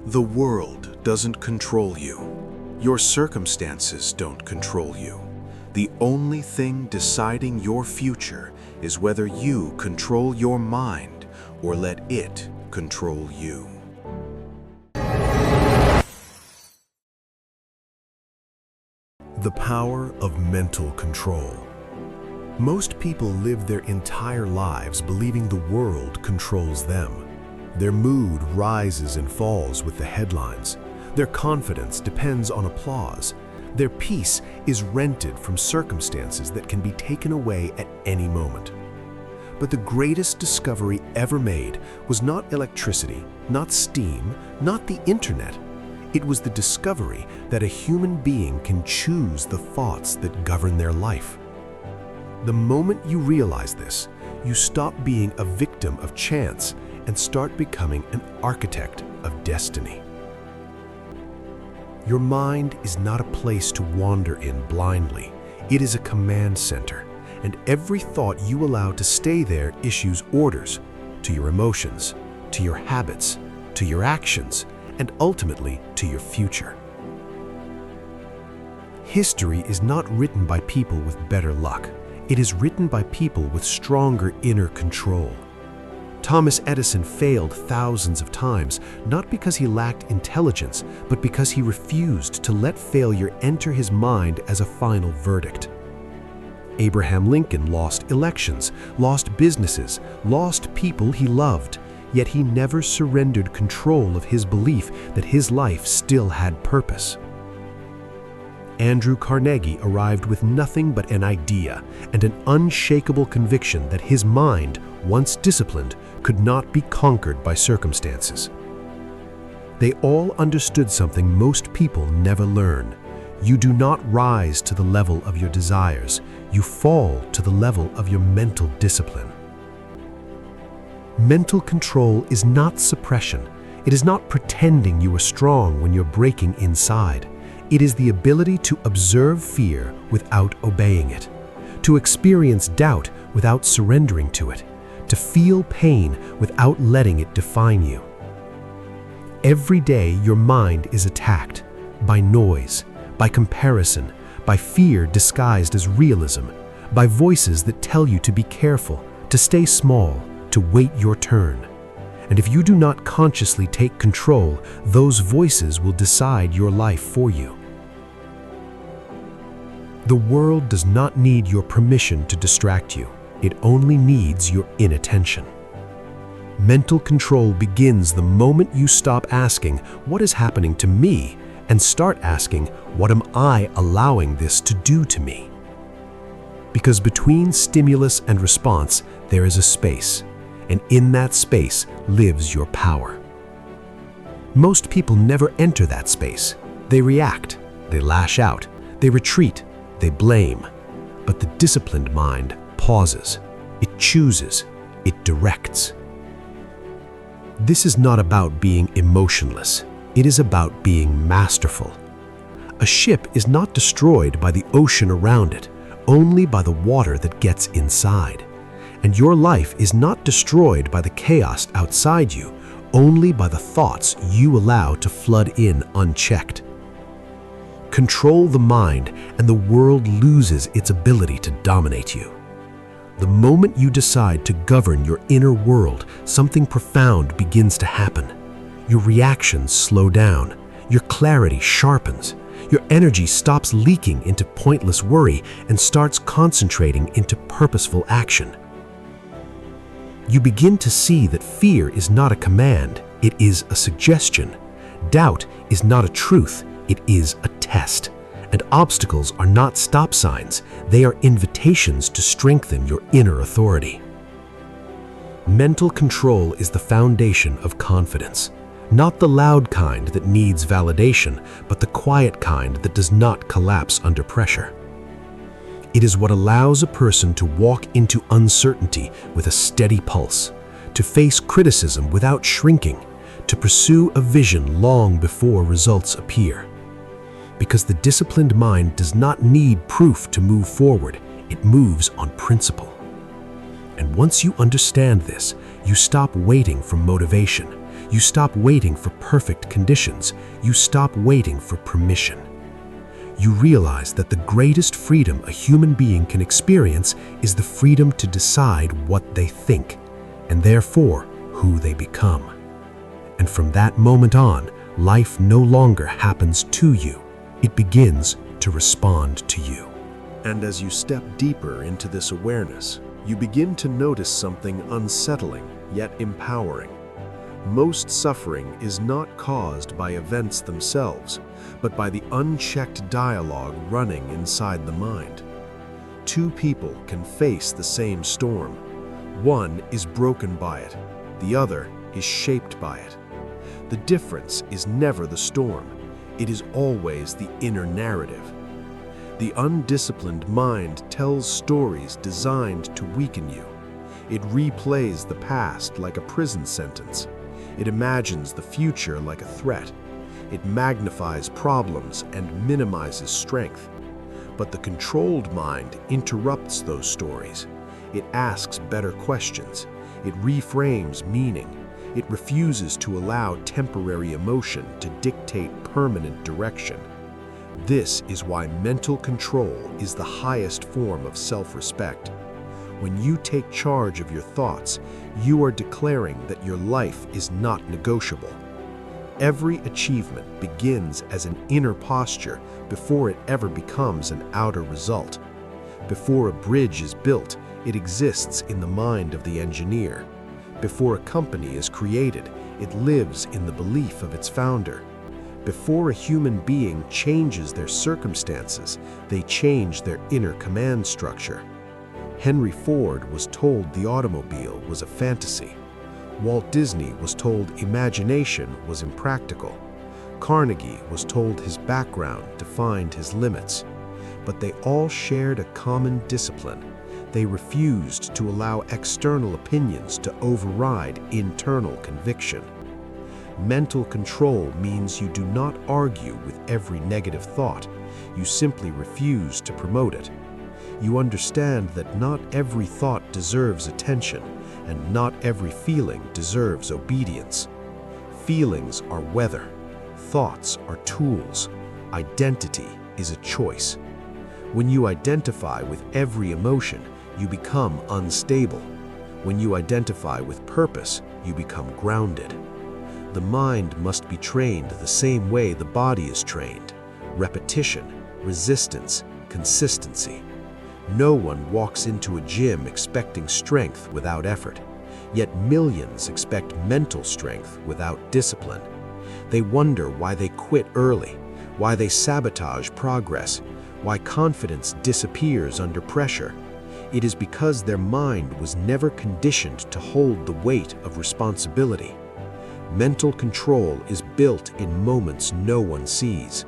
The world doesn't control you. Your circumstances don't control you. The only thing deciding your future is whether you control your mind or let it control you. The power of mental control. Most people live their entire lives believing the world controls them. Their mood rises and falls with the headlines. Their confidence depends on applause. Their peace is rented from circumstances that can be taken away at any moment. But the greatest discovery ever made was not electricity, not steam, not the internet. It was the discovery that a human being can choose the thoughts that govern their life. The moment you realize this, you stop being a victim of chance and start becoming an architect of destiny. Your mind is not a place to wander in blindly. It is a command center, and every thought you allow to stay there issues orders to your emotions, to your habits, to your actions, and ultimately to your future. History is not written by people with better luck. It is written by people with stronger inner control. Thomas Edison failed thousands of times, not because he lacked intelligence, but because he refused to let failure enter his mind as a final verdict. Abraham Lincoln lost elections, lost businesses, lost people he loved, yet he never surrendered control of his belief that his life still had purpose. Dale Carnegie arrived with nothing but an idea and an unshakable conviction that his mind, once disciplined, could not be conquered by circumstances. They all understood something most people never learn. You do not rise to the level of your desires. You fall to the level of your mental discipline. Mental control is not suppression. It is not pretending you are strong when you're breaking inside. It is the ability to observe fear without obeying it, to experience doubt without surrendering to it, to feel pain without letting it define you. Every day your mind is attacked by noise, by comparison, by fear disguised as realism, by voices that tell you to be careful, to stay small, to wait your turn. And if you do not consciously take control, those voices will decide your life for you. The world does not need your permission to distract you. It only needs your inattention. Mental control begins the moment you stop asking, "What is happening to me?" and start asking, "What am I allowing this to do to me?" Because between stimulus and response, there is a space, and in that space lives your power. Most people never enter that space. They react, they lash out, they retreat, they blame. But the disciplined mind pauses, it chooses, it directs. This is not about being emotionless. It is about being masterful. A ship is not destroyed by the ocean around it, only by the water that gets inside. And your life is not destroyed by the chaos outside you, only by the thoughts you allow to flood in unchecked. Control the mind, and the world loses its ability to dominate you. The moment you decide to govern your inner world, something profound begins to happen. Your reactions slow down, your clarity sharpens, your energy stops leaking into pointless worry and starts concentrating into purposeful action. You begin to see that fear is not a command, it is a suggestion. Doubt is not a truth, it is a test. And obstacles are not stop signs, they are invitations to strengthen your inner authority. Mental control is the foundation of confidence. Not the loud kind that needs validation, but the quiet kind that does not collapse under pressure. It is what allows a person to walk into uncertainty with a steady pulse, to face criticism without shrinking, to pursue a vision long before results appear. Because the disciplined mind does not need proof to move forward, it moves on principle. And once you understand this, you stop waiting for motivation. You stop waiting for perfect conditions. You stop waiting for permission. You realize that the greatest freedom a human being can experience is the freedom to decide what they think, and therefore who they become. And from that moment on, life no longer happens to you. It begins to respond to you. And as you step deeper into this awareness, you begin to notice something unsettling yet empowering. Most suffering is not caused by events themselves, but by the unchecked dialogue running inside the mind. Two people can face the same storm. One is broken by it, the other is shaped by it. The difference is never the storm, it is always the inner narrative. The undisciplined mind tells stories designed to weaken you. It replays the past like a prison sentence. It imagines the future like a threat. It magnifies problems and minimizes strength. But the controlled mind interrupts those stories. It asks better questions. It reframes meaning. It refuses to allow temporary emotion to dictate permanent direction. This is why mental control is the highest form of self-respect. When you take charge of your thoughts, you are declaring that your life is not negotiable. Every achievement begins as an inner posture before it ever becomes an outer result. Before a bridge is built, it exists in the mind of the engineer. Before a company is created, it lives in the belief of its founder. Before a human being changes their circumstances, they change their inner command structure. Henry Ford was told the automobile was a fantasy. Walt Disney was told imagination was impractical. Carnegie was told his background defined his limits. But they all shared a common discipline. They refused to allow external opinions to override internal conviction. Mental control means you do not argue with every negative thought. You simply refuse to promote it. You understand that not every thought deserves attention, and not every feeling deserves obedience. Feelings are weather. Thoughts are tools. Identity is a choice. When you identify with every emotion, you become unstable. When you identify with purpose, you become grounded. The mind must be trained the same way the body is trained: repetition, resistance, consistency. No one walks into a gym expecting strength without effort, yet millions expect mental strength without discipline. They wonder why they quit early, why they sabotage progress, why confidence disappears under pressure. It is because their mind was never conditioned to hold the weight of responsibility. Mental control is built in moments no one sees.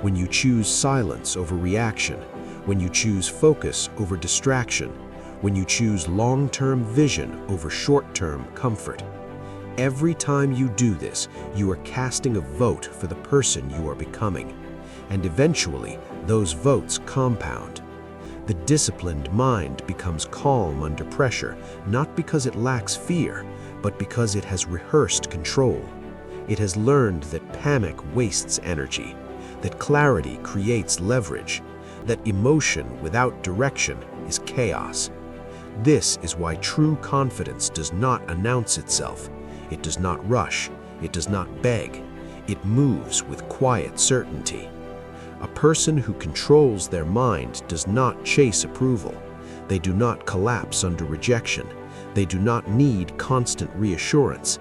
When you choose silence over reaction, when you choose focus over distraction, when you choose long-term vision over short-term comfort. Every time you do this, you are casting a vote for the person you are becoming. And eventually, those votes compound. The disciplined mind becomes calm under pressure, not because it lacks fear, but because it has rehearsed control. It has learned that panic wastes energy, that clarity creates leverage, that emotion without direction is chaos. This is why true confidence does not announce itself. It does not rush. It does not beg. It moves with quiet certainty. A person who controls their mind does not chase approval. They do not collapse under rejection. They do not need constant reassurance.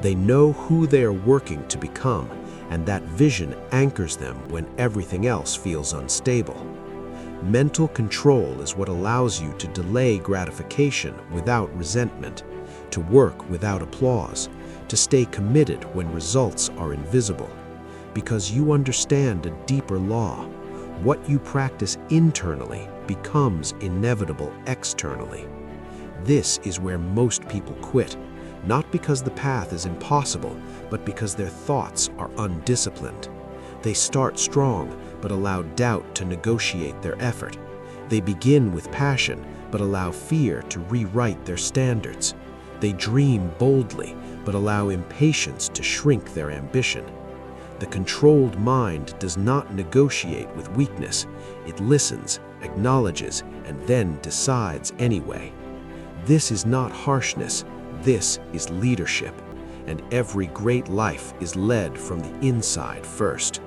They know who they are working to become, and that vision anchors them when everything else feels unstable. Mental control is what allows you to delay gratification without resentment, to work without applause, to stay committed when results are invisible. Because you understand a deeper law. What you practice internally becomes inevitable externally. This is where most people quit, not because the path is impossible, but because their thoughts are undisciplined. They start strong, but allow doubt to negotiate their effort. They begin with passion, but allow fear to rewrite their standards. They dream boldly, but but allow impatience to shrink their ambition. The controlled mind does not negotiate with weakness. It listens, acknowledges, and then decides anyway. This is not harshness, this is leadership, and every great life is led from the inside first.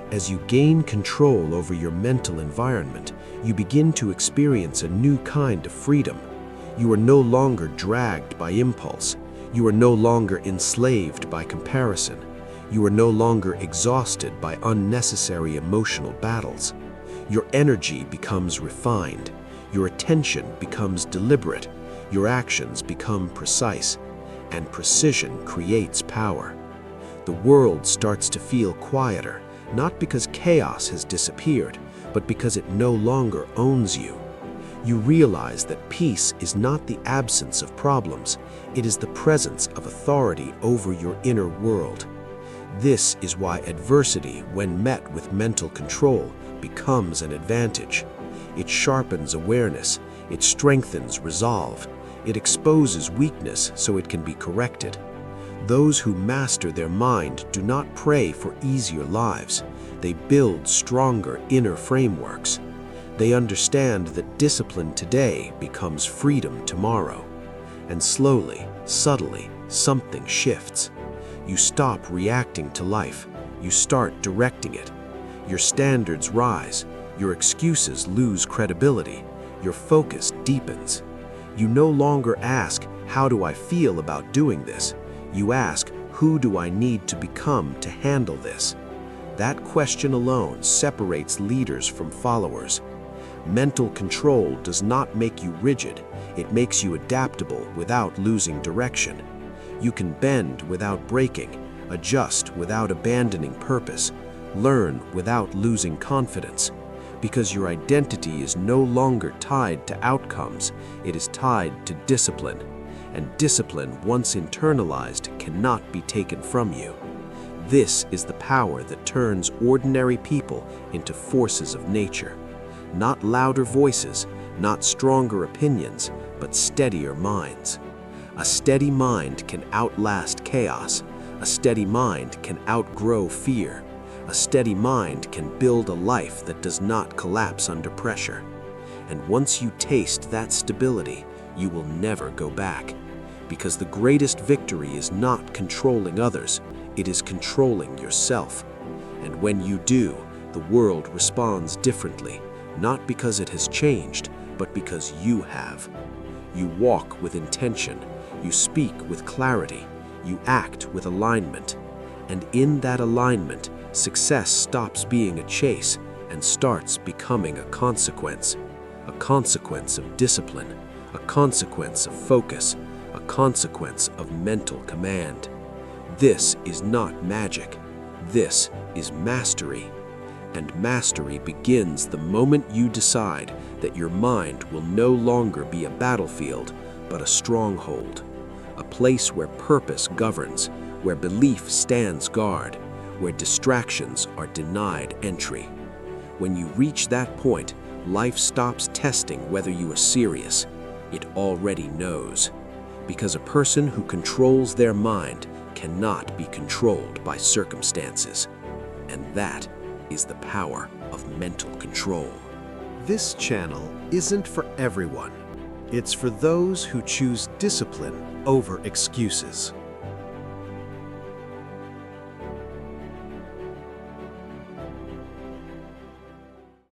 As you gain control over your mental environment, you begin to experience a new kind of freedom. You are no longer dragged by impulse. You are no longer enslaved by comparison. You are no longer exhausted by unnecessary emotional battles. Your energy becomes refined. Your attention becomes deliberate. Your actions become precise. And precision creates power. The world starts to feel quieter, not because chaos has disappeared, but because it no longer owns you. You realize that peace is not the absence of problems, it is the presence of authority over your inner world. This is why adversity, when met with mental control, becomes an advantage. It sharpens awareness, it strengthens resolve, it exposes weakness so it can be corrected. Those who master their mind do not pray for easier lives, they build stronger inner frameworks. They understand that discipline today becomes freedom tomorrow. And slowly, subtly, something shifts. You stop reacting to life, you start directing it. Your standards rise, your excuses lose credibility, your focus deepens. You no longer ask, how do I feel about doing this? You ask, who do I need to become to handle this? That question alone separates leaders from followers. Mental control does not make you rigid, it makes you adaptable without losing direction. You can bend without breaking, adjust without abandoning purpose, learn without losing confidence. Because your identity is no longer tied to outcomes, it is tied to discipline. And discipline, once internalized, cannot be taken from you. This is the power that turns ordinary people into forces of nature. Not louder voices, not stronger opinions, but steadier minds. A steady mind can outlast chaos. A steady mind can outgrow fear. A steady mind can build a life that does not collapse under pressure. And once you taste that stability, you will never go back. Because the greatest victory is not controlling others, it is controlling yourself. And when you do, the world responds differently, not because it has changed, but because you have. You walk with intention, you speak with clarity, you act with alignment. And in that alignment, success stops being a chase and starts becoming a consequence of discipline, a consequence of focus, a consequence of mental command. This is not magic, this is mastery. And mastery begins the moment you decide that your mind will no longer be a battlefield, but a stronghold, a place where purpose governs, where belief stands guard, where distractions are denied entry. When you reach that point, life stops testing whether you are serious. It already knows. Because a person who controls their mind cannot be controlled by circumstances. And that is the power of mental control. This channel isn't for everyone. It's for those who choose discipline over excuses.